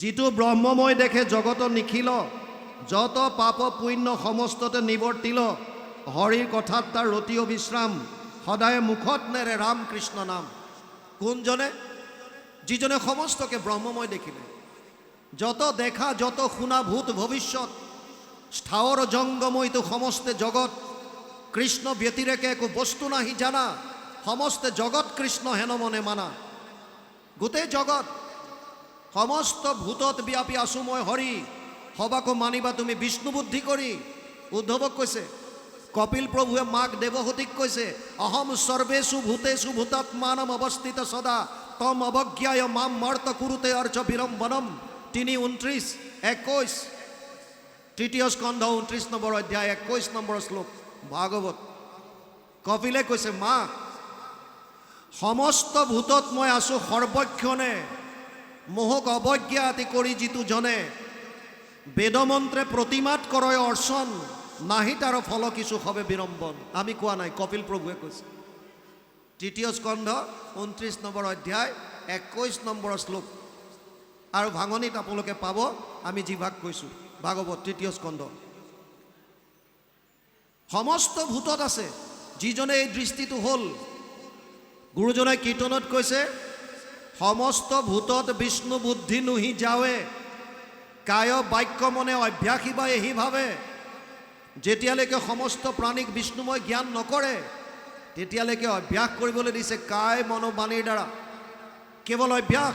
যিটো ব্ৰহ্মময় দেখে জগত নিখিল, যত পাপ পুণ্য সমস্ততে নিবৰ্তিল, হৰিৰ কথাত তাৰ ৰতি অবিশ্ৰাম, সদায় মুখত নেৰে ৰাম কৃষ্ণ নাম। কোনজনে? যিজনে সমস্তকে ব্ৰহ্মময় দেখিলে। যত দেখা যত শুনা ভূত ভৱিষ্যত, স্থাৱৰ জংগময়িতো সমস্তে জগত, কৃষ্ণ ব্যতিৰেকে একো বস্তু নাহি জানা, সমস্তে জগত কৃষ্ণ হেন মনে মানা। গোটেই জগত সমস্ত ভূতত ব্যাপী আছো মই হৰি, সবাকো মানিবা তুমি বিষ্ণু বুদ্ধি কৰি। উদ্ধৱক কৈছে, কপিল প্ৰভুৱে মাক দেৱহতীক কৈছে, অহম সৰ্বেষু ভূতেষু ভূতাত্মানম অৱস্থিত সদা, তম অৱজ্ঞায় মাম মৰ্ত কুৰুতে অৰ্চ বিৰম্বনম। 3:29-21 তৃতীয় স্কন্ধ 29 নম্বৰ অধ্যায় 21 নম্বৰ শ্লোক ভাগৱত। কপিলে কৈছে, মা সমস্ত ভূতত মই আছো সৰ্বক্ষণে, মোহক অৱজ্ঞা আতি কৰি যিটো জনে, বেদমন্ত্ৰে প্ৰতিমাত কৰয় অৰ্চন, নাহি তাৰ ফল কিছু হবে বিৰম্বন। আমি কোৱা নাই, কপিল প্ৰভুৱে কৈছে। তৃতীয় স্কন্ধ 29 নম্বৰ অধ্যায় 21 নম্বৰ শ্লোক। আৰু ভাঙনিত আপোনালোকে পাব, আমি যি ভাগ কৈছোঁ ভাগৱত তৃতীয় স্কন্ধ। সমস্ত ভূতত আছে, যিজনে এই দৃষ্টিটো হ'ল। গুৰুজনাই কীৰ্তনত কৈছে, সমস্ত ভূতত বিষ্ণু বুদ্ধি নুহি যাৱে, কায় বাক্য মনে অভ্যাসী বা এহি ভাৱে। যেতিয়ালৈকে সমস্ত প্ৰাণীক বিষ্ণুময় জ্ঞান নকৰে, তেতিয়ালৈকে অভ্যাস কৰিবলৈ দিছে কায় মনোবাণীৰ দ্বাৰা। কেৱল অভ্যাস,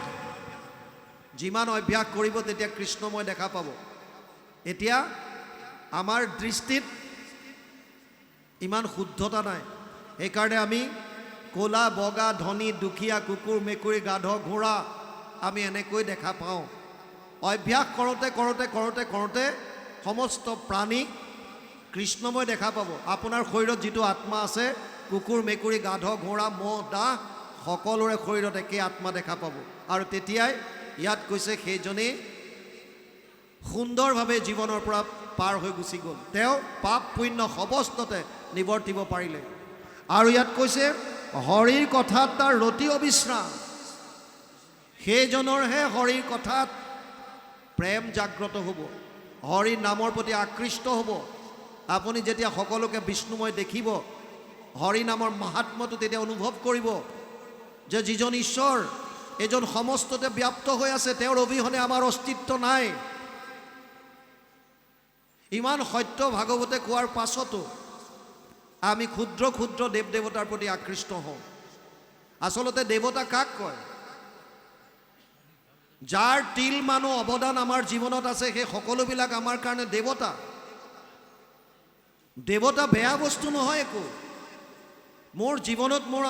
যিমান অভ্যাস কৰিব তেতিয়া কৃষ্ণময় দেখা পাব। এতিয়া আমাৰ দৃষ্টিত ইমান শুদ্ধতা নাই, সেইকাৰণে আমি ক'লা বগা ধনী দুখীয়া কুকুৰ মেকুৰী গাধ ঘোঁৰা আমি এনেকৈ দেখা পাওঁ। অভ্যাস কৰোঁতে কৰোঁতে কৰোঁতে কৰোঁতে সমস্ত প্ৰাণীক কৃষ্ণময় দেখা পাব। আপোনাৰ শৰীৰত যিটো আত্মা আছে, কুকুৰ মেকুৰী গাধ ঘোঁৰা মহ দাহ সকলোৰে শৰীৰত একে আত্মা দেখা পাব। আৰু তেতিয়াই ইয়াত কৈছে, সেইজনেই সুন্দৰভাৱে জীৱনৰ পৰা পাৰ হৈ গুচি গ'ল, তেওঁ পাপ পুণ্য সমস্ততে নিবৰ্তিব পাৰিলে। আৰু ইয়াত কৈছে, হৰিৰ কথাত তাৰ ৰতি অবিশ্ৰাম, সেইজনৰহে হৰিৰ কথাত প্ৰেম জাগ্ৰত হ'ব, হৰিৰ নামৰ প্ৰতি আকৃষ্ট হ'ব। আপুনি যেতিয়া সকলোকে বিষ্ণুময় দেখিব, হৰি নামৰ মাহাত্ম্যটো তেতিয়া অনুভৱ কৰিব যে যিজন ঈশ্বৰ, এজন সমস্ততে ব্যাপ্ত হৈ আছে, তেওঁৰ অবিহনে আমাৰ অস্তিত্ব নাই। ইমান সত্য ভাগৱতে কোৱাৰ পাছতো আমি ক্ষুদ্ৰ ক্ষুদ্ৰ দেৱ দেৱতাৰ প্ৰতি আকৃষ্ট হওঁ। আচলতে দেৱতা কাক কয়? যাৰ তিল মানুহ অৱদান আমাৰ জীৱনত আছে, সেই সকলোবিলাক আমাৰ কাৰণে দেৱতা। দেৱতা বেয়া বস্তু নহয় একো। মোৰ জীৱনত মোৰ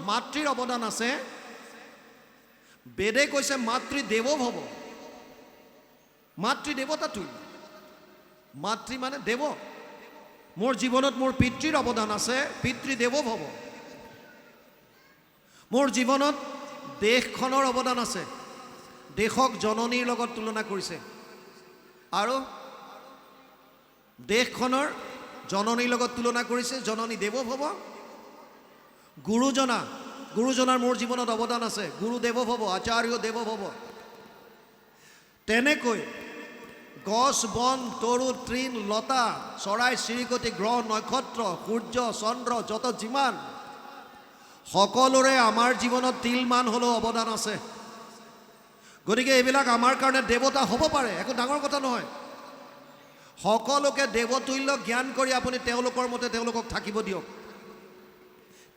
মাতৃৰ অৱদান আছে। বেদে কৈছে মাতৃ দেৱ ভৱ, মাতৃ দেৱতা তুল্য। মাতৃ মানে দেৱ। মোৰ জীৱনত মোৰ পিতৃৰ অৱদান আছে, পিতৃ দেৱ ভৱ। মোৰ জীৱনত দেশখনৰ অৱদান আছে, দেশক জননীৰ লগত তুলনা কৰিছে। আৰু দেশখনৰ জননীৰ লগত তুলনা কৰিছে, জননী দেৱ ভৱ। গুৰুজনাৰ মোৰ জীৱনত অৱদান আছে, গুৰু দেৱ ভৱ, আচাৰ্য দেৱ ভৱ। তেনেকৈ গছ বন তৰু তৃণ লতা চৰাই চিৰিকটি গ্ৰহ নক্ষত্ৰ সূৰ্য চন্দ্ৰ যত যিমান, সকলোৰে আমাৰ জীৱনত তিলমান হ'লেও অৱদান আছে। গতিকে এইবিলাক আমাৰ কাৰণে দেৱতা হ'ব পাৰে, একো ডাঙৰ কথা নহয়। সকলোকে দেৱতুল্য জ্ঞান কৰি আপুনি তেওঁলোকৰ মতে তেওঁলোকক থাকিব দিয়ক।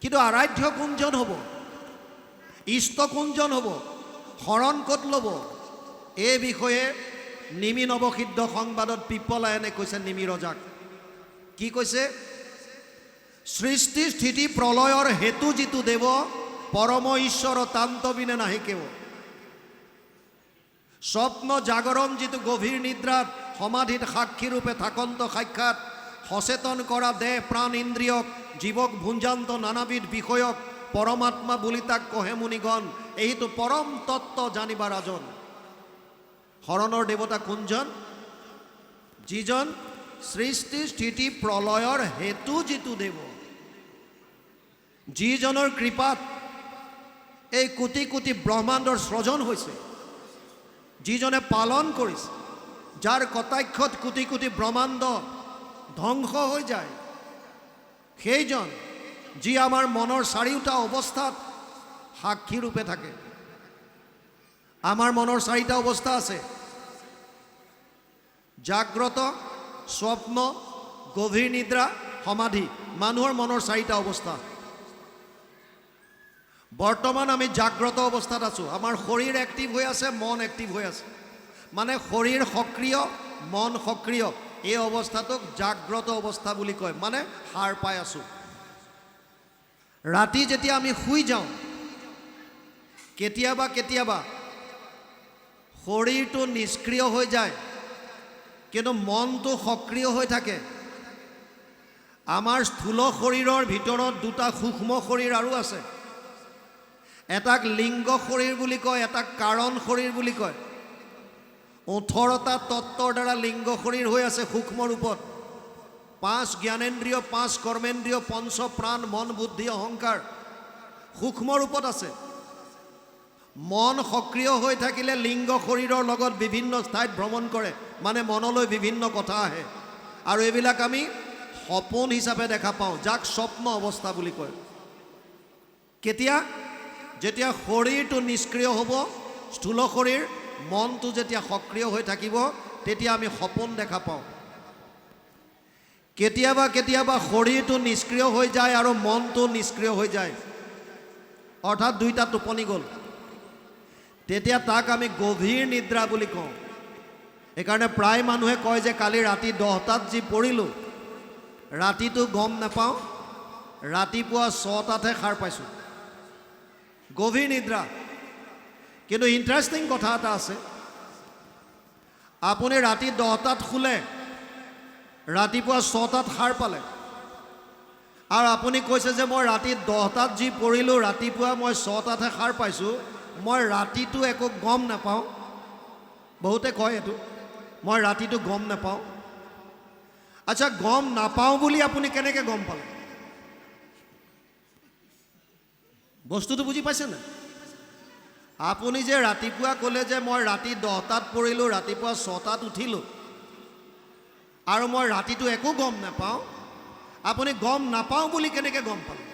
কিন্তু আৰাধ্য কোনজন হ'ব, ইষ্ট কোনজন হ'ব, শৰণ ক'ত ল'ব, এই বিষয়ে নিমি নৱসিদ্ধ সংবাদত পিপলায়নে কৈছে নিমি ৰজাক। কি কৈছে? সৃষ্টি স্থিতি প্ৰলয়ৰ হেতু যিটো দেৱ, পৰম ঈশ্বৰ তান্তবিনে নাহি কেৱ। স্বপ্ন জাগৰণ যিটো গভীৰ নিদ্ৰাত, সমাধিত সাক্ষী ৰূপে থাকন্ত সাক্ষাৎ, সচেতন কৰা দেহ প্ৰাণ ইন্দ্ৰিয়ক, জীৱক ভুঞ্জান্ত নানাবিধ বিষয়ক, পৰমাত্মা বুলি তাক কহে মুনিগণ, এইটো পৰম তত্ত্ব জানিবা ৰাজন। শৰণৰ দেৱতা কোনজন? যিজন সৃষ্টি স্থিতি প্ৰলয়ৰ হেতু যিটো দেৱ, যিজনৰ কৃপাত এই কোটি কোটি ব্ৰহ্মাণ্ডৰ সৃজন হৈছে, যিজনে পালন কৰিছে, যাৰ কটাক্ষত কোটি কোটি ব্ৰহ্মাণ্ড ধ্বংস হৈ যায়, সেইজন যি আমাৰ মনৰ চাৰিওটা অৱস্থাত সাক্ষী ৰূপে থাকে। আমাৰ মনৰ চাৰিটা অৱস্থা আছে: জাগ্ৰত, স্বপ্ন, গভীৰ নিদ্ৰা, সমাধি। মানুহৰ মনৰ চাৰিটা অৱস্থা। বৰ্তমান আমি জাগ্ৰত অৱস্থাত আছোঁ। আমাৰ শৰীৰ এক্টিভ হৈ আছে, মন এক্টিভ হৈ আছে। মানে শৰীৰ সক্ৰিয়, মন সক্ৰিয়। এই অৱস্থাটোক জাগ্ৰত অৱস্থা বুলি কয়, মানে সাৰ পাই আছোঁ। ৰাতি যেতিয়া আমি শুই যাওঁ, কেতিয়াবা কেতিয়াবা শৰীৰটো নিষ্ক্ৰিয় হৈ যায়, কিন্তু মনটো সক্ৰিয় হৈ থাকে। আমাৰ স্থূল শৰীৰৰ ভিতৰত দুটা সূক্ষ্ম শৰীৰ আৰু আছে। এটাক লিংগ শৰীৰ বুলি কয়, এটাক কাৰণ শৰীৰ বুলি কয়। 18টা তত্ত্বৰ দ্বাৰা লিংগ শৰীৰ হৈ আছে সূক্ষ্ম ৰূপত। 5 জ্ঞানেন্দ্ৰিয়, 5 কৰ্মেন্দ্ৰিয়, পঞ্চ প্ৰাণ, মন, বুদ্ধি, অহংকাৰ সূক্ষ্ম ৰূপত আছে। মন সক্ৰিয় হৈ থাকিলে লিংগ শৰীৰৰ লগত বিভিন্ন ঠাইত ভ্ৰমণ কৰে, মানে মনলৈ বিভিন্ন কথা আহে। আৰু এইবিলাক আমি সপোন হিচাপে দেখা পাওঁ, যাক স্বপ্ন অৱস্থা বুলি কয়। কেতিয়া? যেতিয়া শৰীৰটো নিষ্ক্ৰিয় হ'ব, স্থূল শৰীৰ, মনটো যেতিয়া সক্ৰিয় হৈ থাকিব, তেতিয়া আমি সপোন দেখা পাওঁ। কেতিয়াবা কেতিয়াবা শৰীৰটো নিষ্ক্ৰিয় হৈ যায় আৰু মনটো নিষ্ক্ৰিয় হৈ যায়, অৰ্থাৎ দুইটা টোপনি গ'ল। তেতিয়া তাক আমি গভীৰ নিদ্ৰা বুলি কওঁ। সেইকাৰণে প্ৰায় মানুহে কয় যে কালি ৰাতি 10টাত যি পৰিলোঁ, ৰাতিটো গম নাপাওঁ, ৰাতিপুৱা 6টাতহে সাৰ পাইছোঁ। গভীৰ নিদ্ৰা। কিন্তু ইণ্টাৰেষ্টিং কথা এটা আছে। আপুনি ৰাতি 10টাত শুলে, ৰাতিপুৱা 6টাত সাৰ পালে, আৰু আপুনি কৈছে যে মই ৰাতি 10টাত যি পৰিলোঁ, ৰাতিপুৱা মই 6টাতহে সাৰ পাইছোঁ, মই ৰাতিটো একো গম নাপাওঁ। বহুতে কয় এইটো, মই ৰাতিটো গম নাপাওঁ। আচ্ছা, গম নাপাওঁ বুলি আপুনি কেনেকৈ গম পালে? বস্তুটো বুজি পাইছেনে? আপুনি যে ৰাতিপুৱা ক'লে যে মই ৰাতি 10টাত পৰিলোঁ, ৰাতিপুৱা 6টাত উঠিলোঁ, আৰু মই ৰাতিটো একো গম নাপাওঁ, আপুনি গম নাপাওঁ বুলি কেনেকৈ গম পালে?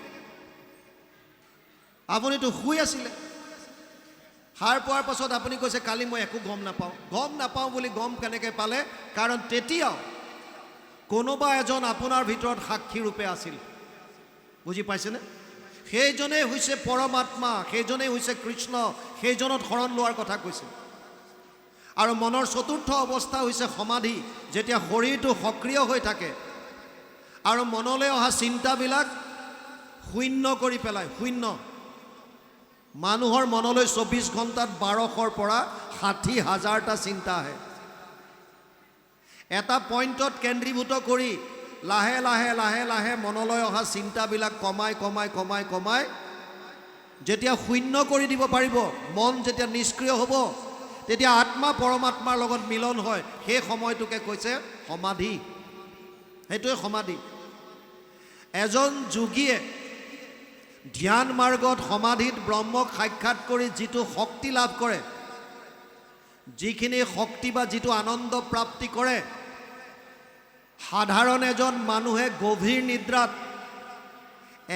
আপুনিতো শুই আছিলে। সাৰ পোৱাৰ পাছত আপুনি কৈছে কালি মই একো গম নাপাওঁ। গম নাপাওঁ বুলি গম কেনেকৈ পালে? কাৰণ তেতিয়াও কোনোবা এজন আপোনাৰ ভিতৰত সাক্ষী ৰূপে আছিল। বুজি পাইছেনে? সেইজনেই হৈছে পৰমাত্মা, সেইজনেই হৈছে কৃষ্ণ, সেইজনত শৰণ লোৱাৰ কথা কৈছে। আৰু মনৰ চতুৰ্থ অৱস্থা হৈছে সমাধি, যেতিয়া শৰীৰটো সক্ৰিয় হৈ থাকে আৰু মনলৈ অহা চিন্তাবিলাক শূন্য কৰি পেলায়। শূন্য। মানুহৰ মনলৈ 24 ঘণ্টাত 1200ৰ পৰা 60,000টা চিন্তা আহে। এটা পইণ্টত কেন্দ্ৰীভূত কৰি লাহে লাহে লাহে লাহে মনলৈ অহা চিন্তাবিলাক কমাই কমাই কমাই কমাই যেতিয়া শূন্য কৰি দিব পাৰিব, মন যেতিয়া নিষ্ক্ৰিয় হ'ব, তেতিয়া আত্মা পৰমাত্মাৰ লগত মিলন হয়। সেই সময়টোকে কৈছে সমাধি। সেইটোৱে সমাধি। এজন যোগীয়ে ধ্যান মাৰ্গত সমাধিত ব্ৰহ্মক সাক্ষাৎ কৰি যিটো শক্তি লাভ কৰে, যিখিনি শক্তি বা যিটো আনন্দ প্ৰাপ্তি কৰে, সাধাৰণ এজন মানুহে গভীৰ নিদ্ৰাত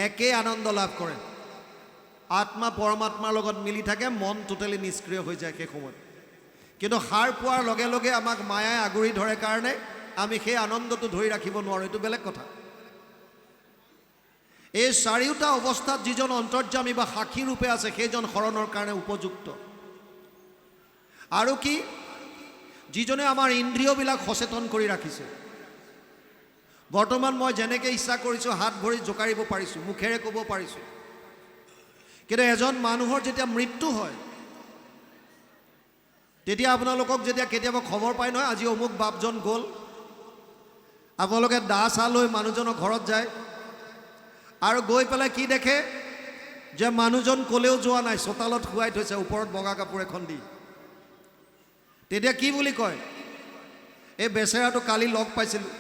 একে আনন্দ লাভ কৰে। আত্মা পৰমাত্মাৰ লগত মিলি থাকে, মন টোটেলি নিষ্ক্ৰিয় হৈ যায় সেই সময়ত। কিন্তু সাৰ পোৱাৰ লগে লগে আমাক মায়াই আগুৰি ধৰে কাৰণে আমি সেই আনন্দটো ধৰি ৰাখিব নোৱাৰোঁ। এইটো বেলেগ কথা। এই চাৰিওটা অৱস্থাত যিজন অন্তৰ্যামী বা সাক্ষী ৰূপে আছে, সেইজন শৰণৰ কাৰণে উপযুক্ত। আৰু কি? যিজনে আমাৰ ইন্দ্ৰিয়বিলাক সচেতন কৰি ৰাখিছে। বৰ্তমান মই যেনেকৈ ইচ্ছা কৰিছোঁ হাত ভৰি জোকাৰিব পাৰিছোঁ, মুখেৰে ক'ব পাৰিছোঁ। কিন্তু এজন মানুহৰ যেতিয়া মৃত্যু হয়, তেতিয়া আপোনালোকক যেতিয়া কেতিয়াবা খবৰ পায় নহয়, আজি অমুক বাপজন গ'ল, আপোনালোকে দা চা লৈ মানুহজনৰ ঘৰত যায়, আৰু গৈ পেলাই কি দেখে যে মানুহজন ক'লেও যোৱা নাই, চোতালত শুৱাই থৈছে ওপৰত বগা কাপোৰ এখন দি। তেতিয়া কি বুলি কয়? এই বেচেৰাটো কালি লগ পাইছিলোঁ,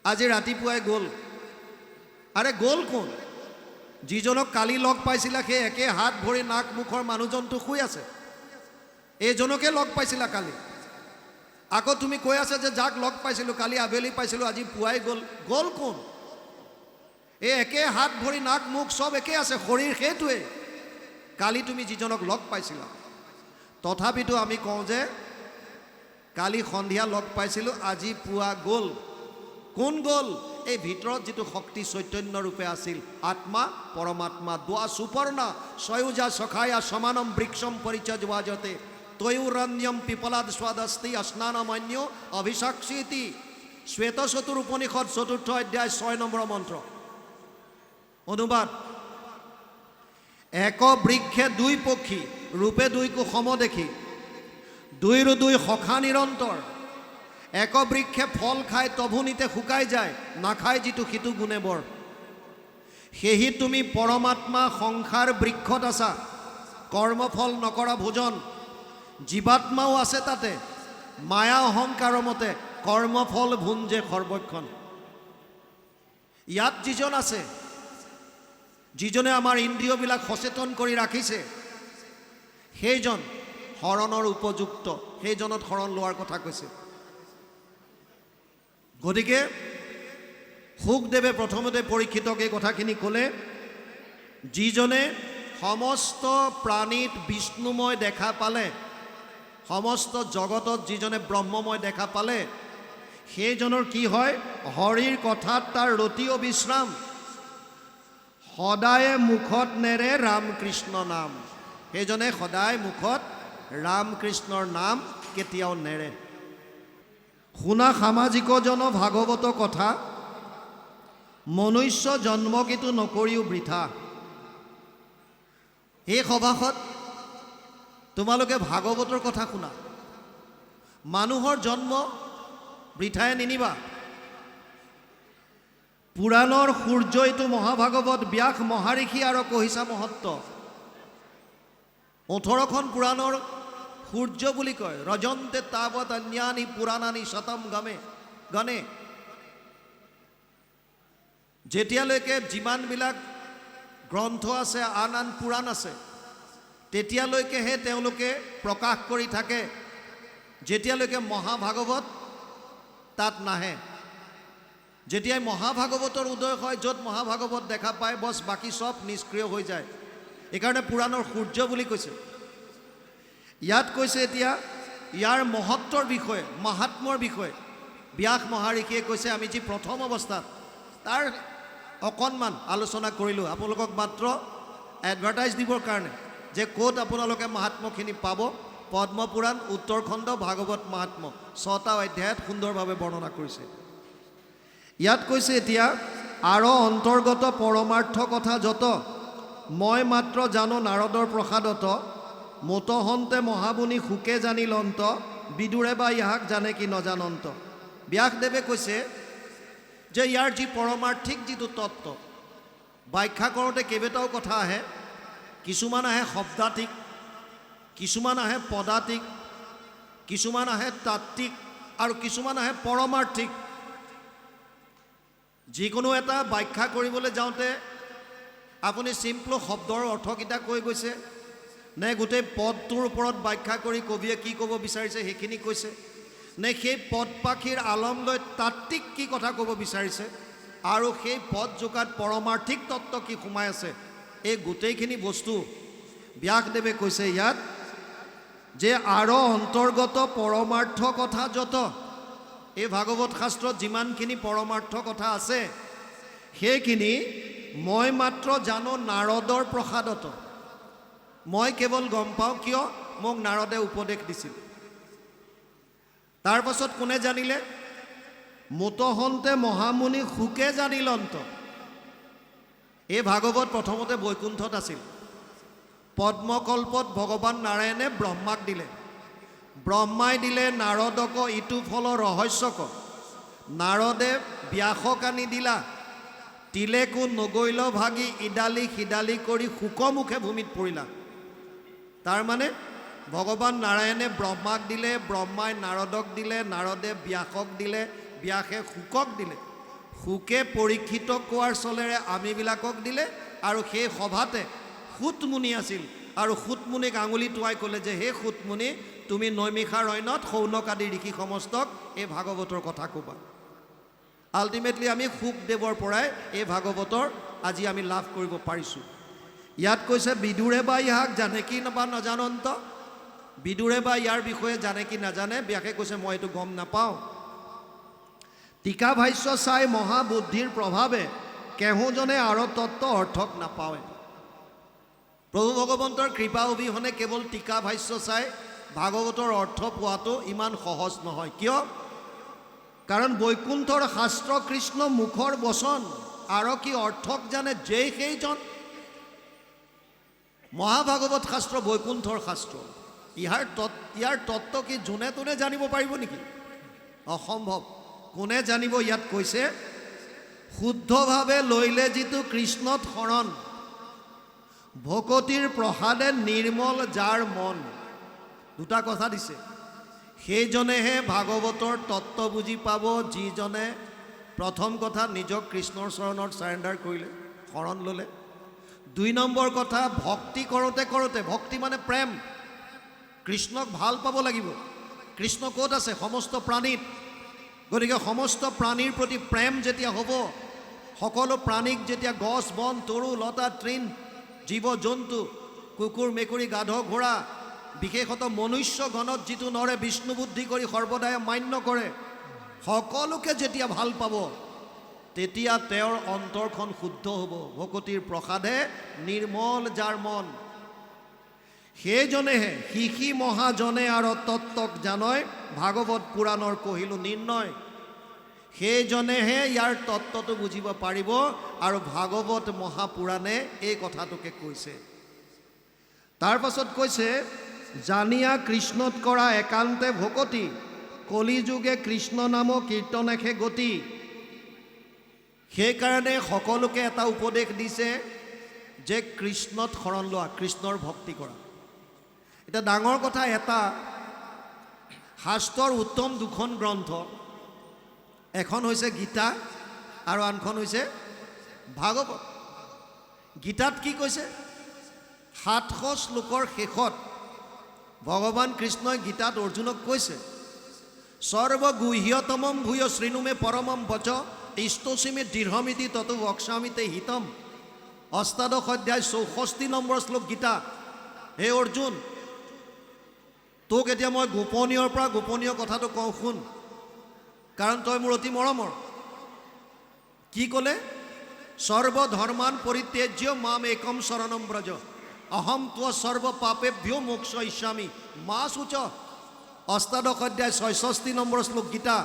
আজি ৰাতিপুৱাই গ'ল। আৰে গ'ল কোন? যিজনক কালি লগ পাইছিলা সেই একে হাত ভৰি নাক মুখৰ মানুহজনটো শুই আছে। এইজনকে লগ পাইছিলা কালি, আকৌ তুমি কৈ আছা যে যাক লগ পাইছিলোঁ কালি আবেলি পাইছিলোঁ আজি পুৱাই গ'ল। গ'ল কোন? এই একে হাত ভৰি নাক মুখ চব একে আছে, শৰীৰ সেইটোৱে। কালি তুমি যিজনক লগ পাইছিলা, তথাপিতো আমি কওঁ যে কালি সন্ধিয়া লগ পাইছিলোঁ আজি পুৱা গ'ল। কোন গ'ল? এই ভিতৰত যিটো শক্তি চৈতন্য ৰূপে আছিল, আত্মা পৰমাত্মা। দোৱা সুপৰ্ণা সয়োজা সখায়া সমানম বৃক্ষম পৰিচৰ্যতে তয়ুৰণ্যম পিপলাদ স্বাদস্তি স্নানমান্য অভিসাক্ষীতি। শ্বেত চতুৰ উপনিষদ ৪ৰ্থ অধ্যায় ৬ নম্বৰ মন্ত্ৰ। অনুবাদ: এক বৃক্ষে দুই পক্ষী, ৰূপে দুইকো সম দেখি, দুইৰো দুই সখা নিৰন্তৰ। এক বৃক্ষে ফল খায় তভুনিতে শুকাই যায়, নাখায় যিটো সিটো গুণে বৰ। সেহি তুমি পৰমাত্মা সংসাৰ বৃক্ষত আছা, কৰ্মফল নকৰা ভোজন। জীৱাত্মাও আছে তাতে, মায়া অহংকাৰৰ মতে কৰ্মফল ভুঞ্জে সৰ্বক্ষণ। ইয়াত যিজন আছে, যিজনে আমাৰ ইন্দ্ৰিয়বিলাক সচেতন কৰি ৰাখিছে, সেইজন শৰণৰ উপযুক্ত, সেইজনত শৰণ লোৱাৰ কথা কৈছে। গতিকে শুকদেৱে প্ৰথমতে পৰীক্ষিতক এই কথাখিনি ক'লে, যিজনে সমস্ত প্ৰাণীত বিষ্ণুময় দেখা পালে, সমস্ত জগতত যিজনে ব্ৰহ্মময় দেখা পালে, সেইজনৰ কি হয়? হৰিৰ কথাত তাৰ ৰতি অবিশ্ৰাম, সদায়ে মুখত নেৰে ৰামকৃষ্ণ নাম। সেইজনে সদায় মুখত ৰামকৃষ্ণৰ নাম কেতিয়াও নেৰে। শুনা সামাজিকজন ভাগৱত কথা, মনুষ্য জন্ম কিন্তু নকৰিও বৃথা। এই সভাসত তোমালোকে ভাগৱতৰ কথা শুনা, মানুহৰ জন্ম বৃথাই নিনিবা। পুৰাণৰ সূৰ্য এইটো মহাভাগৱত, ব্যাস মহাৰিষি আৰু কহিছা মহত্ব। 18খন পুৰাণৰ সূৰ্য বুলি কয়। ৰজন্তে তাৱত অন্যানি পুৰাণানি শতম গণে। যেতিয়ালৈকে যিমানবিলাক গ্ৰন্থ আছে, আন আন পুৰাণ আছে, তেতিয়ালৈকেহে তেওঁলোকে প্ৰকাশ কৰি থাকে, যেতিয়ালৈকে মহাভাগৱত তাত নাহে। যেতিয়াই মহাভাগৱতৰ উদয় হয়, য'ত মহাভাগৱত দেখা পায়, বছ বাকী চব নিষ্ক্ৰিয় হৈ যায়। এইকাৰণে পুৰাণৰ সূৰ্য বুলি কৈছে। ইয়াত কৈছে এতিয়া ইয়াৰ মহত্বৰ বিষয়ে, মাহাত্মৰ বিষয়ে ব্যাস মহাৰিষিয়ে কৈছে। আমি যি প্ৰথম অৱস্থাত তাৰ অকণমান আলোচনা কৰিলোঁ, আপোনালোকক মাত্ৰ এডভাৰটাইজ দিবৰ কাৰণে যে ক'ত আপোনালোকে মাহাত্মখিনি পাব। পদ্মপুৰাণ, উত্তৰখণ্ড, ভাগৱত মাহাত্ম 6টা অধ্যায়ত সুন্দৰভাৱে বৰ্ণনা কৰিছে। ইয়াত কৈছে এতিয়া, আৰু অন্তৰ্গত পৰমাৰ্থ কথা যত, মই মাত্ৰ জানো নাৰদৰ প্ৰসাদত, মতহন্তে মহাবুনি সুকে জানিলন্ত, বিদুৰে বা ইয়াক জানে কি নজানন্ত। ব্যাসদেৱে কৈছে যে ইয়াৰ যি পৰমাৰ্থিক যিটো তত্ত্ব, ব্যাখ্যা কৰোঁতে কেইবাটাও কথা আহে। কিছুমান আহে শব্দাতিক, কিছুমান আহে পদাতিক, কিছুমান আহে তাত্ত্বিক, আৰু কিছুমান আহে পৰমাৰ্থিক। যিকোনো এটা ব্যাখ্যা কৰিবলৈ যাওঁতে আপুনি চিম্পল শব্দৰ অৰ্থকেইটা কৈ গৈছে, নে গোটেই পদটোৰ ওপৰত ব্যাখ্যা কৰি কবিয়ে কি ক'ব বিচাৰিছে সেইখিনি কৈছে, নে সেই পদ পাখিৰ আলম লৈ তাত্ত্বিক কি কথা ক'ব বিচাৰিছে, আৰু সেই পদ জোকাত পৰমাৰ্থিক তত্ত্ব কি সোমাই আছে, এই গোটেইখিনি বস্তু ব্যাসদেৱে কৈছে ইয়াত যে আৰু অন্তৰ্গত পৰমাৰ্থ কথা যত, এই ভাগৱত শাস্ত্ৰত যিমানখিনি পৰমাৰ্থ কথা আছে, সেইখিনি মই মাত্ৰ জানো নাৰদৰ প্ৰসাদত। মই কেৱল গম পাওঁ কিয় মোক নাৰদে উপদেশ দিছিল। তাৰ পাছত কোনে জানিলে? মতহন্তে মহামুনি সুকে জানিলন্ত। এই ভাগৱত প্ৰথমতে বৈকুণ্ঠত আছিল। পদ্মকল্পত ভগৱান নাৰায়ণে ব্ৰহ্মাক দিলে, ব্ৰহ্মাই দিলে নাৰদক ইটো ফলৰ ৰহস্যক। নাৰদে ব্যাসক আনি দিলা, তিলেকো নগৈল ভাগি, ইডালি সিডালি কৰি শুকমুখে ভূমিত পৰিলা। তাৰমানে ভগৱান নাৰায়ণে ব্ৰহ্মাক দিলে, ব্ৰহ্মাই নাৰদক দিলে, নাৰদে ব্যাসক দিলে, ব্যাসে শুকক দিলে, শুকে পৰীক্ষিত কোৱাৰ চলেৰে আমিবিলাকক দিলে, আৰু সেই সভাতে সুত মুনি আছিল, আৰু সুতমুনিক আঙুলি টোৱাই ক'লে যে হে সুতমুনি, তুমি নৈমিষাৰ অন্যত শৌনক আদি ঋষি সমস্তক এই ভাগৱতৰ কথা ক'বা। আল্টিমেটলি আমি শুকদেৱৰ পৰাই এই ভাগৱতৰ আজি আমি লাভ কৰিব পাৰিছোঁ। ইয়াত কৈছে বিদুৰে বা ইয়াক জানে কি বা নাজানন্ত, বিদুৰে বা ইয়াৰ বিষয়ে জানে কি নাজানে, ব্যাসে কৈছে মই এইটো গম নাপাওঁ। টীকা ভাষ্য চাই মহাবুদ্ধিৰ প্ৰভাৱে কেহুজনে আৰু তত্ত্ব অৰ্থক নাপাৱে। প্ৰভু ভগৱন্তৰ কৃপা অবিহনে কেৱল টীকা ভাষ্য চাই ভাগৱতৰ অৰ্থ পোৱাটো ইমান সহজ নহয়। কিয়? কাৰণ বৈকুণ্ঠৰ শাস্ত্ৰ কৃষ্ণ মুখৰ বচন, আৰু কি অৰ্থক জানে যেই সেইজন। মহাভাগৱত শাস্ত্ৰ বৈকুণ্ঠৰ শাস্ত্ৰ, ইয়াৰ তত্ত্ব কি যোনে তোনে জানিব পাৰিব নেকি? অসম্ভৱ। কোনে জানিব? ইয়াত কৈছে শুদ্ধভাৱে লৈলে যিটো কৃষ্ণত শৰণ, ভকতিৰ প্ৰসাদে নিৰ্মল যাৰ মন। দুটা কথা দিছে। সেইজনেহে ভাগৱতৰ তত্ত্ব বুজি পাব, যিজনে প্ৰথম কথা নিজক কৃষ্ণৰ চৰণত চাৰেণ্ডাৰ কৰিলে, শৰণ ল'লে। 2 নম্বৰ কথা, ভক্তি কৰোঁতে কৰোঁতে, ভক্তি মানে প্ৰেম, কৃষ্ণক ভাল পাব লাগিব। কৃষ্ণ ক'ত আছে? সমস্ত প্ৰাণীত। গতিকে সমস্ত প্ৰাণীৰ প্ৰতি প্ৰেম যেতিয়া হ'ব, সকলো প্ৰাণীক যেতিয়া গছ বন তৰু লতা তৃণ জীৱ জন্তু কুকুৰ মেকুৰী গাধ ঘোঁৰা বিশেষত মনুষ্যগণত যিটো নৰে বিষ্ণু বুদ্ধি কৰি সৰ্বদাই মান্য কৰে, সকলোকে যেতিয়া ভাল পাব তেতিয়া তেওঁৰ অন্তৰখন শুদ্ধ হ'ব। ভকতিৰ প্ৰসাদে নিৰ্মল যাৰ মন, সেইজনেহে শিশি মহাজনে আৰু তত্ত্বক জানয়, ভাগৱত পুৰাণৰ কহিলো নিৰ্ণয়। সেইজনেহে ইয়াৰ তত্ত্বটো বুজিব পাৰিব, আৰু ভাগৱত মহাপুৰাণে এই কথাটোকে কৈছে। তাৰ পাছত কৈছে জানিয়া কৃষ্ণত কৰা একান্তে ভকতি, কলিযুগে কৃষ্ণ নাম কীৰ্তনেখে গতি। সেইকাৰণে সকলোকে এটা উপদেশ দিছে যে কৃষ্ণত শৰণ লোৱা, কৃষ্ণৰ ভক্তি কৰা। এটা ডাঙৰ কথা, এটা শাস্ত্ৰৰ উত্তম 2খন গ্ৰন্থ, এখন হৈছে গীতা আৰু আনখন হৈছে ভাগৱত। গীতাত কি কৈছে? 700 শ্লোকৰ শেষত ভগৱান কৃষ্ণই গীতাত অৰ্জুনক কৈছে সৰ্বগুহ্যতমম ভূয় শৃণুমে পৰমম বচ ইষ্টসীমে দৃঢ়মিতি তত বক্সামিতে হিতম। 8 অধ্যায় 64 নম্বৰ শ্লোক গীতা। হে অৰ্জুন, তোক এতিয়া মই গোপনীয়ৰ পৰা গোপনীয় কথাটো কওঁ, শুন, কাৰণ তই মোৰ অতি মৰমৰ। কি ক'লে? সৰ্বধৰ্মান পৰিত্যাজ্য মাম একম শৰণম ব্ৰজ, অহম ত্ব সৰ্ব পাপেভ্য মোক্ষয়িষ্যামি মা শুচ। 8 অধ্যায় 66 নম্বৰ শ্লোক গীতা।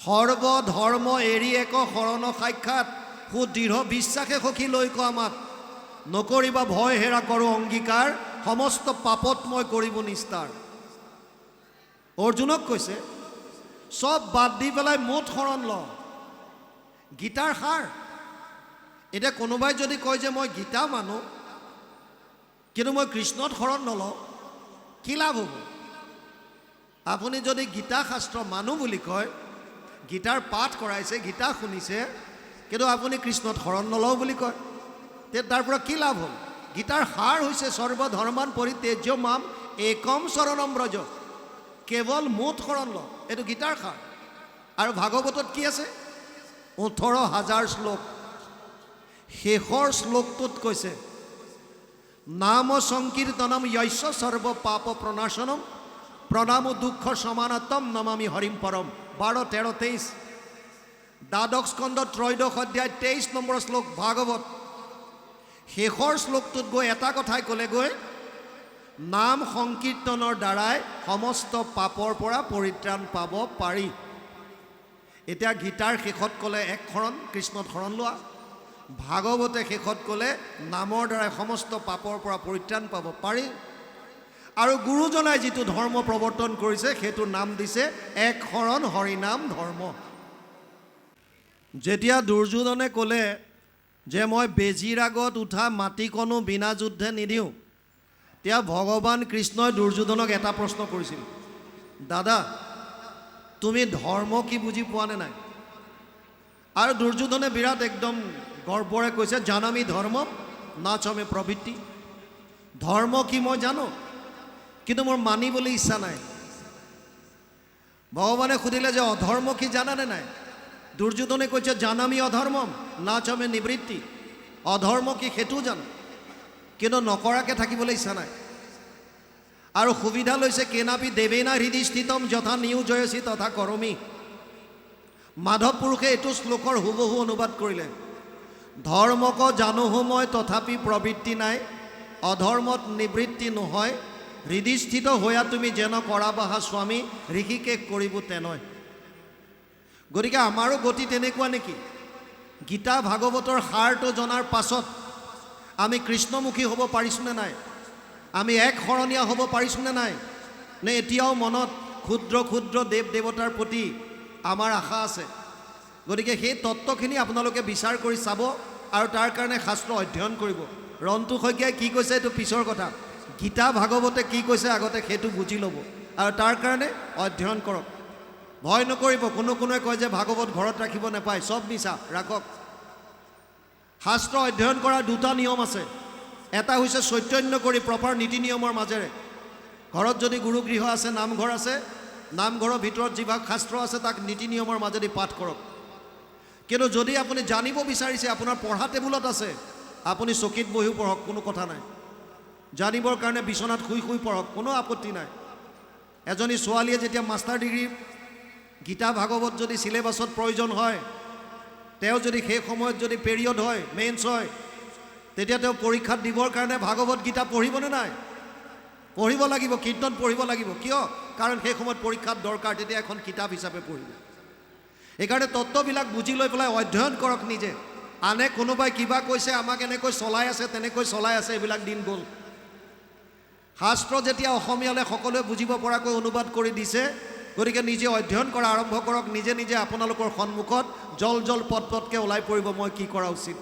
সৰ্বধৰ্ম এৰি এক শৰণ সাক্ষাৎ, সুদৃঢ় বিশ্বাসে সখী লৈ কোৱা মাত, নকৰিবা ভয় হেৰা কৰোঁ অংগীকাৰ, সমস্ত পাপত মই কৰিব নিস্তাৰ। অৰ্জুনক কৈছে চব বাদ দি পেলাই মোত শৰণ ল, গীতাৰ সাৰ। এতিয়া কোনোবাই যদি কয় যে মই গীতা মানো কিন্তু মই কৃষ্ণত শৰণ নলওঁ, কি লাভ হ'ব? আপুনি যদি গীতা শাস্ত্ৰ মানো বুলি কয়, গীতাৰ পাঠ কৰাইছে, গীতা শুনিছে, কিন্তু আপুনি কৃষ্ণত শৰণ নলওঁ বুলি কয়, তে তাৰ পৰা কি লাভ হ'ল? গীতাৰ সাৰ হৈছে সৰ্বধৰ্মান পৰিত্যাজ্য মাম একম শৰণম ব্ৰজ, কেৱল মোত শৰণ ল, এইটো গীতাৰ সাৰ। আৰু ভাগৱতত কি আছে? 18,000 শ্লোক। শেষৰ শ্লোকটোত কৈছে নাম সংকীৰ্তনম য়স্য সৰ্ব পাপ প্ৰণাশনম, প্ৰণাম দুঃখ সমানতম নমামি হৰিম পৰম। 12, 13, 23। দ্বাদশ স্কন্ধ 13 অধ্যায় 23 নম্বৰ শ্লোক ভাগৱত। শেষৰ শ্লোকটোত গৈ এটা কথাই ক'লেগৈ, নাম সংকীৰ্তনৰ দ্বাৰাই সমস্ত পাপৰ পৰা পৰিত্ৰাণ পাব পাৰি। এতিয়া গীতাৰ শেষত ক'লে এক শৰণ, কৃষ্ণত শৰণ লোৱা। ভাগৱতে শেষত ক'লে নামৰ দ্বাৰাই সমস্ত পাপৰ পৰা পৰিত্ৰাণ পাব পাৰি। আৰু গুৰুজনাই যিটো ধৰ্ম প্ৰৱৰ্তন কৰিছে সেইটো নাম দিছে এক শৰণ হৰিনাম ধৰ্ম। যেতিয়া দুৰ্যোধনে ক'লে যে মই বেজীৰ আগত উঠা মাটিকণো বিনা যুদ্ধে নিদিওঁ, তেতিয়া ভগৱান কৃষ্ণই দুৰ্যোধনক এটা প্ৰশ্ন কৰিছিল, দাদা তুমি ধৰ্ম কি বুজি পোৱা নে নাই? আৰু দুৰ্যোধনে বিৰাট একদম গৰ্বৰে কৈছে জানামি ধৰ্ম নাচমে প্ৰবৃত্তি। ধৰ্ম কি মই জানো, কিন্তু মোৰ মানিবলৈ ইচ্ছা নাই। ভগৱানে সুধিলে যে অধৰ্ম কি জানানে নাই? দুৰ্যোধনে কৈছে জানামি অধৰ্মম না চমে নিবৃত্তি। অধৰ্ম কি সেইটোও জানো, কিন্তু নকৰাকৈ থাকিবলৈ ইচ্ছা নাই। আৰু সুবিধা লৈছে কেনাপি দেৱেনা হৃদি স্থিতম যথা নিয়োজয়সী তথা কৰমি। মাধৱ পুৰুষে এইটো শ্লোকৰ হুবহু অনুবাদ কৰিলে, ধৰ্মক জানোহো মই তথাপি প্ৰবৃত্তি নাই, অধৰ্মত নিবৃত্তি নহয়, হৃদিস্থিত হৈয়া তুমি যেন কৰা বাহা স্বামী, ঋষিকেশ কৰিব তেনেয়। গতিকে আমাৰো গতি তেনেকুৱা নেকি? গীতা ভাগৱতৰ সাৰটো জনাৰ পাছত আমি কৃষ্ণমুখী হ'ব পাৰিছোঁনে নাই? আমি এক শৰণীয়া হ'ব পাৰিছোঁনে নাই? নে এতিয়াও মনত ক্ষুদ্ৰ ক্ষুদ্ৰ দেৱ দেৱতাৰ প্ৰতি আমাৰ আশা আছে? গতিকে সেই তত্ত্বখিনি আপোনালোকে বিচাৰ কৰি চাব আৰু তাৰ কাৰণে শাস্ত্ৰ অধ্যয়ন কৰিব। ৰন্তু শইকীয়াই কি কৈছে এইটো পিছৰ কথা, গীতা ভাগৱতে কি কৈছে আগতে সেইটো বুজি ল'ব আৰু তাৰ কাৰণে অধ্যয়ন কৰক। ভয় নকৰিব। কোনোৱে কয় যে ভাগৱত ঘৰত ৰাখিব নাপায়, চব মিছা, ৰাখক। শাস্ত্ৰ অধ্যয়ন কৰাৰ দুটা নিয়ম আছে। এটা হৈছে চৈতন্য কৰি প্ৰপাৰ নীতি নিয়মৰ মাজেৰে। ঘৰত যদি গুৰুগৃহ আছে, নামঘৰ আছে, নামঘৰৰ ভিতৰত যিভাগ শাস্ত্ৰ আছে তাক নীতি নিয়মৰ মাজেদি পাঠ কৰক। কিন্তু যদি আপুনি জানিব বিচাৰিছে, আপোনাৰ পঢ়া টেবুলত আছে, আপুনি চকীত বহিও পঢ়ক, কোনো কথা নাই। জানিবৰ কাৰণে বিচনাত শুই শুই পঢ়ক, কোনো আপত্তি নাই। এজনী ছোৱালীয়ে যেতিয়া মাষ্টাৰ ডিগ্ৰী গীতা ভাগৱত যদি চিলেবাছত প্ৰয়োজন হয়, তেওঁ যদি সেই সময়ত যদি পিৰিয়ড হয়, মেইনছ হয়, তেতিয়া তেওঁ পৰীক্ষাত দিবৰ কাৰণে ভাগৱত গীতা পঢ়িবনে নাই? পঢ়িব লাগিব। কীৰ্তন পঢ়িব লাগিব। কিয়? কাৰণ সেই সময়ত পৰীক্ষাত দৰকাৰ, তেতিয়া এখন কিতাপ হিচাপে পঢ়িব। সেইকাৰণে তত্ত্ববিলাক বুজি লৈ পেলাই অধ্যয়ন কৰক নিজে। আনে কোনোবাই কিবা কৈছে, আমাক এনেকৈ চলাই আছে, তেনেকৈ চলাই আছে, এইবিলাক দিন গ'ল। শাস্ত্ৰ যেতিয়া অসমীয়ালৈ সকলোৱে বুজিব পৰাকৈ অনুবাদ কৰি দিছে, গতিকে নিজে অধ্যয়ন কৰা আৰম্ভ কৰক। নিজে নিজে আপোনালোকৰ সন্মুখত জল পটকৈ ওলাই পৰিব মই কি কৰা উচিত।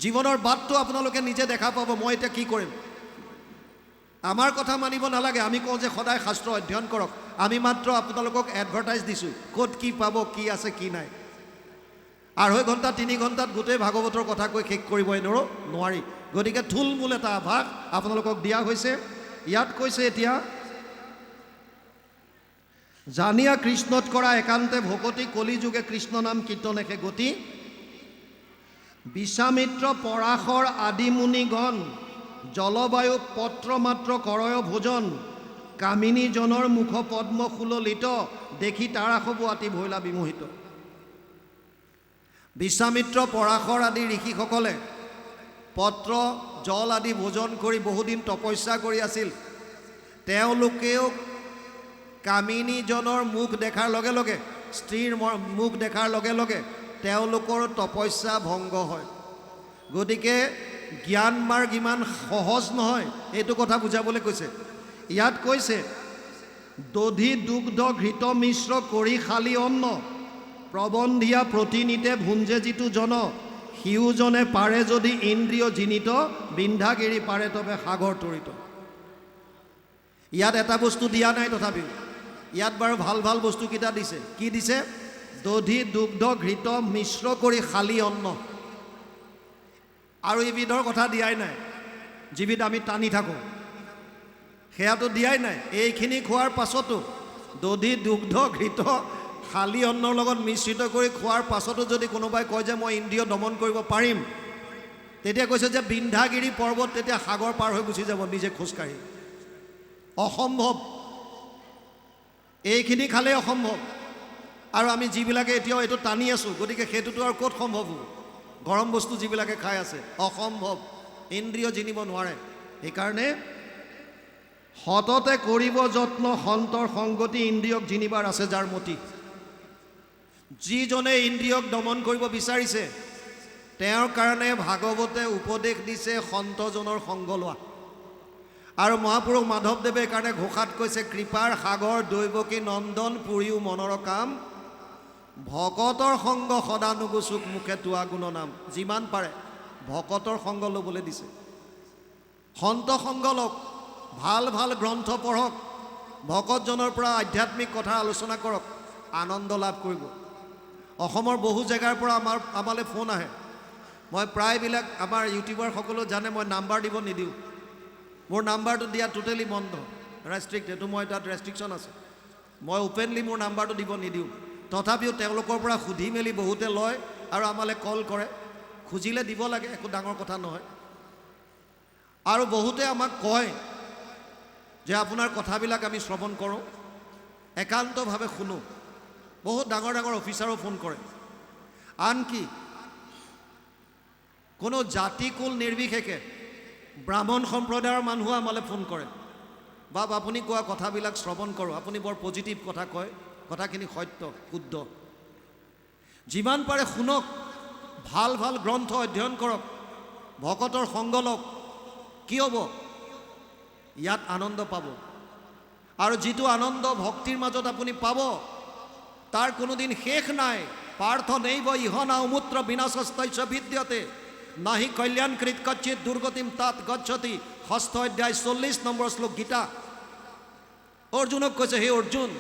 জীৱনৰ বাটটো আপোনালোকে নিজে দেখা পাব, মই এতিয়া কি কৰিম। আমাৰ কথা মানিব নালাগে। আমি কওঁ যে সদায় শাস্ত্ৰ অধ্যয়ন কৰক। আমি মাত্ৰ আপোনালোকক এডভাৰটাইজ দিছোঁ, ক'ত কি পাব, কি আছে কি নাই। 2.5 ঘণ্টা 3 ঘণ্টাত গোটেই ভাগৱতৰ কথা কৈ শেষ কৰিব এনেও নোৱাৰি। গতিকে থুলমূল এটা আভাস আপোনালোকক দিয়া হৈছে। ইয়াত কৈছে এতিয়া, জানিয়া কৃষ্ণত কৰা একান্তে ভকতি, কলিযুগে কৃষ্ণ নাম কীৰ্তনেশে গতি। বিশ্বামিত্ৰ পৰাশৰ আদি মুনিগণ, জলবায়ু পত্ৰ মাত্ৰ কৰয় ভোজন। কামিনীজনৰ মুখ পদ্ম সুললিত, দেখি তাৰাসবু আতি ভৈলা বিমোহিত। বিশ্বামিত্ৰ পৰাশৰ আদি ঋষিসকলে পত্ৰ জল আদি ভোজন কৰি বহুদিন তপস্যা কৰি আছিল। তেওঁলোকেও কামিনীজনৰ মুখ দেখাৰ লগে লগে, স্ত্ৰীৰ মুখ দেখাৰ লগে লগে তেওঁলোকৰ তপস্যা ভংগ হয়। গতিকে জ্ঞান মাৰ্গ ইমান সহজ নহয়, এইটো কথা বুজাবলৈ কৈছে। ইয়াত কৈছে, দধি দুগ্ধ ঘৃত মিশ্ৰ কৰি খালি অন্ন, প্ৰবন্ধিয়া প্ৰতিনিতে ভুঞ্জে যিটো জন। সিউজনে পাৰে যদি ইন্দ্ৰিয় জিনিত, বিন্ধ্যাগিৰি পাৰে তবে সাগৰ তৰিত। ইয়াত এটা বস্তু দিয়া নাই, তথাপিও ইয়াত বাৰু ভাল ভাল বস্তুকেইটা দিছে। কি দিছে? দধি দুগ্ধ ঘৃত মিশ্ৰ কৰি খালি অন্ন। আৰু এইবিধৰ কথা দিয়াই নাই, যিবিধ আমি টানি থাকোঁ, সেয়াতো দিয়াই নাই। এইখিনি খোৱাৰ পাছতো, দধি দুগ্ধ ঘৃত খালি অন্নৰ লগত মিশ্ৰিত কৰি খোৱাৰ পাছতো যদি কোনোবাই কয় যে মই ইন্দ্ৰিয় দমন কৰিব পাৰিম, তেতিয়া কৈছে যে বিন্ধ্যাগিৰি পৰ্বত তেতিয়া সাগৰ পাৰ হৈ গুচি যাব নিজে খোজকাঢ়ি। অসম্ভৱ। এইখিনি খালেই অসম্ভৱ। আৰু আমি যিবিলাকে এতিয়াও এইটো টানি আছোঁ, গতিকে সেইটোতো আৰু ক'ত সম্ভৱ হ'ব? গৰম বস্তু যিবিলাকে খাই আছে, অসম্ভৱ। ইন্দ্ৰিয় জিনিব নোৱাৰে। সেইকাৰণে সততে কৰিব যত্ন, সন্তৰ সংগতি, ইন্দ্ৰিয়ক জিনিবাৰ আছে যাৰ মতি। যিজনে ইন্দ্ৰিয়ক দমন কৰিব বিচাৰিছে, তেওঁৰ কাৰণে ভাগৱতে উপদেশ দিছে সন্তজনৰ সংগ লোৱা। আৰু মহাপুৰুষ মাধৱদেৱে কাৰণে ঘোষাত কৈছে, কৃপাৰ সাগৰ দৈৱকী নন্দন, পুৰিও মনৰ কাম, ভকতৰ সংগ সদানুগুচুক মুখে তোৱা গুণ নাম। যিমান পাৰে ভকতৰ সংগ ল'বলৈ দিছে। সন্ত সংগ লওক, ভাল ভাল গ্ৰন্থ পঢ়ক, ভকতজনৰ পৰা আধ্যাত্মিক কথা আলোচনা কৰক, আনন্দ লাভ কৰিব। অসমৰ বহু জেগাৰ পৰা আমালৈ ফোন আহে। মই প্ৰায়বিলাক আমাৰ ইউটিউবাৰসকলেও জানে, মই নাম্বাৰ দিব নিদিওঁ। মোৰ নাম্বাৰটো দিয়া টোটেলি বন্ধ, ৰেষ্ট্ৰিক্ট, এইটো মই তাত ৰেষ্ট্ৰিকশ্যন আছে, মই অ'পেনলি মোৰ নাম্বাৰটো দিব নিদিওঁ। তথাপিও তেওঁলোকৰ পৰা সুধি মেলি বহুতে লয় আৰু আমালৈ কল কৰে, খুজিলে দিব লাগে, একো ডাঙৰ কথা নহয়। আৰু বহুতে আমাক কয় যে আপোনাৰ কথাবিলাক আমি শ্ৰৱণ কৰোঁ, একান্তভাৱে শুনো। বহুত ডাঙৰ ডাঙৰ অফিচাৰো ফোন কৰে। আনকি কোনো জাতি কুল নিৰ্বিশেষে ব্ৰাহ্মণ সম্প্ৰদায়ৰ মানুহে আমালৈ ফোন কৰে, বাপ আপুনি কোৱা কথাবিলাক শ্ৰৱণ কৰোঁ, আপুনি বৰ পজিটিভ কথা কয়, কথাখিনি সত্য শুদ্ধ, যিমান পাৰে শুনক, ভাল ভাল গ্ৰন্থ অধ্যয়ন কৰক, ভকতৰ সংগ লওক, কি হ'ব ইয়াত আনন্দ পাব। আৰু যিটো আনন্দ ভক্তিৰ মাজত আপুনি পাব তাৰ কোনোদিন শেষ নাই। পাৰ্থ নৈব ইহ নামূত্ৰ বিনাশস্তস্য বিদ্যতে নাহি কল্যাণকৃত কচ্চিৎ দুৰ্গতিম তাত গচ্ছতি। ষষ্ঠ অধ্যায় 40 নম্বৰ শ্লোক গীতা। অৰ্জুনক কৈছে, হে অৰ্জুন,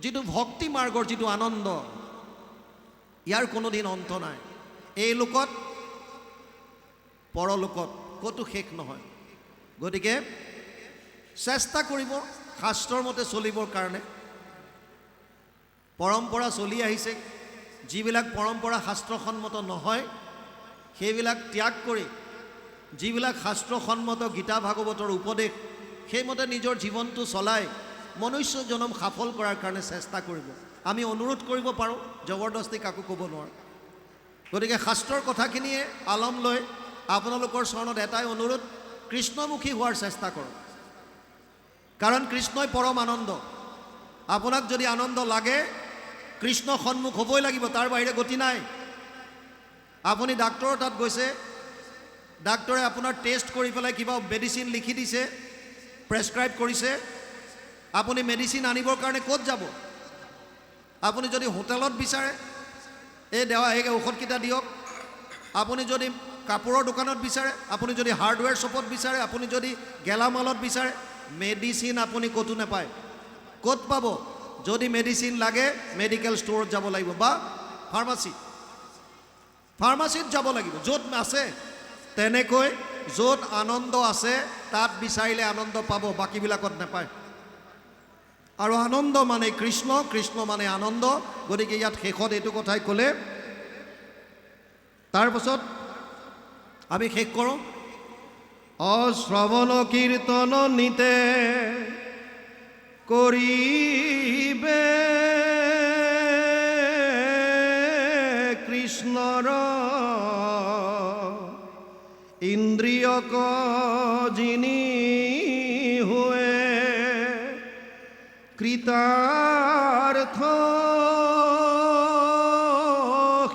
যিটো ভক্তি মাৰ্গৰ যিটো আনন্দ, ইয়াৰ কোনোদিন অন্ত নাই। এই লোকত পৰলোকত ক'তো শেষ নহয়। গতিকে চেষ্টা কৰিব শাস্ত্ৰৰ মতে চলিবৰ কাৰণে। পৰম্পৰা চলি আহিছে, যিবিলাক পৰম্পৰা শাস্ত্ৰসন্মত নহয় সেইবিলাক ত্যাগ কৰি যিবিলাক শাস্ত্ৰসন্মত গীতা ভাগৱতৰ উপদেশ, সেইমতে নিজৰ জীৱনটো চলাই মনুষ্য জনম সফল কৰাৰ কাৰণে চেষ্টা কৰিব। আমি অনুৰোধ কৰিব পাৰোঁ, জবৰদস্তি কাকো ক'ব নোৱাৰোঁ। গতিকে শাস্ত্ৰৰ কথাখিনিয়ে আলম লৈ আপোনালোকৰ চৰণত এটাই অনুৰোধ, কৃষ্ণমুখী হোৱাৰ চেষ্টা কৰক। কাৰণ কৃষ্ণই পৰম আনন্দ। আপোনাক যদি আনন্দ লাগে কৃষ্ণ সন্মুখ হ'বই লাগিব, তাৰ বাহিৰে গতি নাই। আপুনি ডাক্তৰৰ তাত গৈছে, ডাক্তৰে আপোনাৰ টেষ্ট কৰি পেলাই কিবা মেডিচিন লিখি দিছে, প্ৰেছক্ৰাইব কৰিছে, আপুনি মেডিচিন আনিবৰ কাৰণে ক'ত যাব? আপুনি যদি হোটেলত বিচাৰে, এই দেৱা এই ঔষধকেইটা দিয়ক, আপুনি যদি কাপোৰৰ দোকানত বিচাৰে, আপুনি যদি হাৰ্ডৱেৰ শ্বপত বিচাৰে, আপুনি যদি গেলামালত বিচাৰে, মেডিচিন আপুনি ক'তো নাপায়। ক'ত পাব? যদি মেডিচিন লাগে মেডিকেল ষ্ট'ৰত যাব লাগিব বা ফাৰ্মাচীত যাব লাগিব, য'ত আছে। তেনেকৈ য'ত আনন্দ আছে তাত বিচাৰিলে আনন্দ পাব, বাকীবিলাকত নাপায়। আৰু আনন্দ মানে কৃষ্ণ, কৃষ্ণ মানে আনন্দ। গতিকে ইয়াত শেষত এইটো কথাই ক'লে, তাৰপাছত আমি শেষ কৰোঁ। অশ্ৰৱণ কীৰ্তন নিতে কৰিবে কৃষ্ণৰ ইন্দ্ৰিয়ক যিনি হোৱে কৃতাৰ্থ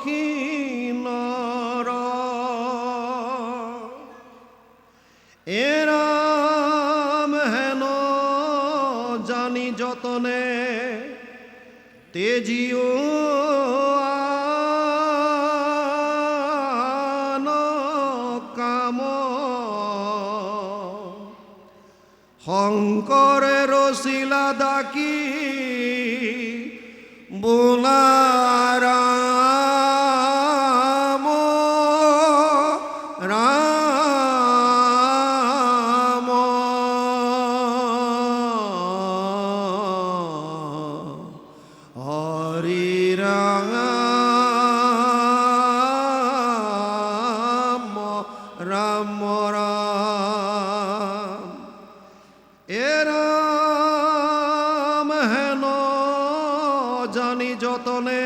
হীনৰ। এৰাম হেন জানি যতনে তেজিও শংকৰে ৰচিলা ডাকি বোলা ৰাম ৰাম। হৰি ৰাম ৰাম ৰাম। এৰাম হেন জানি যতনে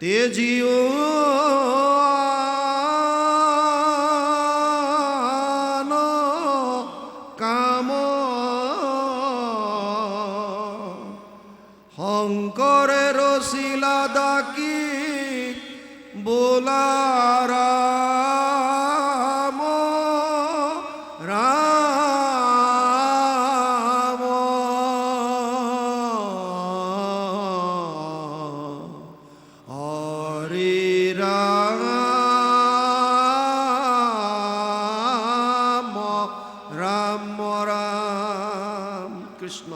তেজিও কাম। শংকৰে ৰচিলা ডাকি বোলা ৰাম ৰাম। হৰি ৰাম ৰাম ৰাম। কৃষ্ণ।